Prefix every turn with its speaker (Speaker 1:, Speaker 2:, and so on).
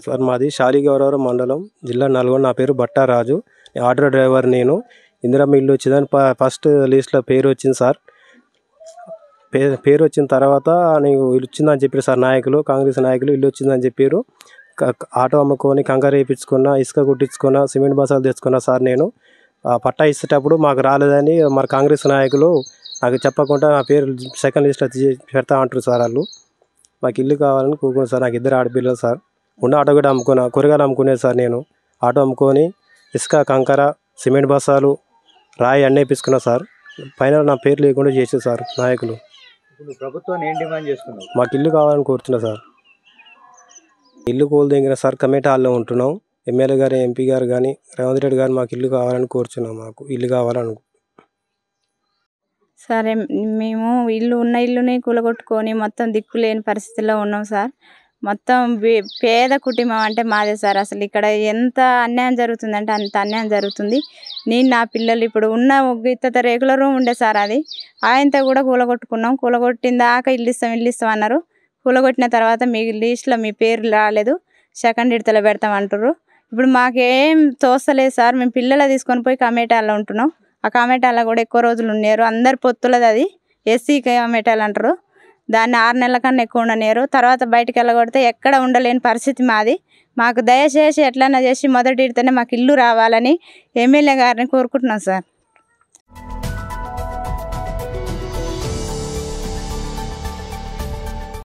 Speaker 1: Sir మాది శాలిగౌరవరం మండలం జిల్లా నల్గొండ. నా పేరు బట్టా రాజు, ఆటో డ్రైవర్. నేను ఇందిరమ్మ ఇల్లు వచ్చిందని ఫస్ట్ లిస్ట్లో పేరు వచ్చింది సార్. పేరు వచ్చిన తర్వాత నీకు ఇల్లు వచ్చిందని చెప్పారు సార్ నాయకులు, కాంగ్రెస్ నాయకులు. ఇల్లు వచ్చిందని చెప్పారు. ఆటో అమ్ముకొని కంకర వేయించుకున్నా, ఇసుక కుట్టించుకున్నా, సిమెంట్ బసాలు తెచ్చుకున్నా సార్. నేను పట్టా ఇచ్చేటప్పుడు మాకు రాలేదని మరి కాంగ్రెస్ నాయకులు నాకు చెప్పకుండా నా పేరు సెకండ్ లిస్ట్లో పెడతా అంటారు సార్. వాళ్ళు మాకు ఇల్లు కావాలని కోరుకున్నాను సార్. నాకు 2 ఆడపిల్లలు సార్. ఉన్న ఆటో కూడా అమ్ముకున్నా, కూరగాయలు అమ్ముకునేది సార్. నేను ఆటో అమ్ముకొని ఇసుక, కంకర, సిమెంట్ బస్సాలు, రాయి అన్నీ వేయించుకున్నా సార్. పైన నా పేరు లేకుండా చేసేది సార్ నాయకులు.
Speaker 2: ప్రభుత్వాన్ని ఏం డిమాండ్ చేస్తున్నావు?
Speaker 1: మాకు ఇల్లు కావాలని కోరుతున్నా సార్. ఇల్లు కోలు దగ్గర సార్ కమిటీ హాల్లో ఉంటున్నాం. ఎమ్మెల్యే గారు, ఎంపీ గారు కానీ, రేవంత్ రెడ్డి గారు మాకు ఇల్లు కావాలని కోరుచున్నాం. మాకు ఇల్లు కావాలను
Speaker 3: సరే, మేము ఉన్న ఇల్లుని కూలగొట్టుకొని మొత్తం దిక్కులేని పరిస్థితిలో ఉన్నాం సార్. మొత్తం పేద కుటుంబం అంటే మాదే సార్. అసలు ఇక్కడ ఎంత అన్యాయం జరుగుతుందంటే అంత అన్యాయం జరుగుతుంది. నేను, నా పిల్లలు ఇప్పుడు ఉన్న ఇత్తత రేకుల రూమ్ ఉండే సార్. అది ఆయనతో కూడా కూలగొట్టుకున్నాం. కూలగొట్టిన దాకా ఇల్లు ఇస్తాం అన్నారు. కూలగొట్టిన తర్వాత మీ లిస్ట్లో మీ పేరు రాలేదు, సెకండ్ విడతలో పెడతామంటారు. ఇప్పుడు మాకేం తోస్తలేదు సార్. మేము పిల్లలు తీసుకొని పోయి కమేటాల్లో ఉంటున్నాం. ఆ కమేటాల్లో కూడా ఎక్కువ రోజులు ఉన్నారు. అందరు పొత్తులది, అది ఎస్సీ కమేటాలు అంటారు. దాన్ని 6 నెలల కన్నా ఎక్కువ ఉండలేరు. తర్వాత బయటకు వెళ్ళగొడితే ఎక్కడ ఉండలేని పరిస్థితి మాది. మాకు దయచేసి ఎట్లన్నా చేసి మొదటి విడతనే మాకు ఇల్లు రావాలని ఎమ్మెల్యే గారిని కోరుకుంటున్నాం సార్.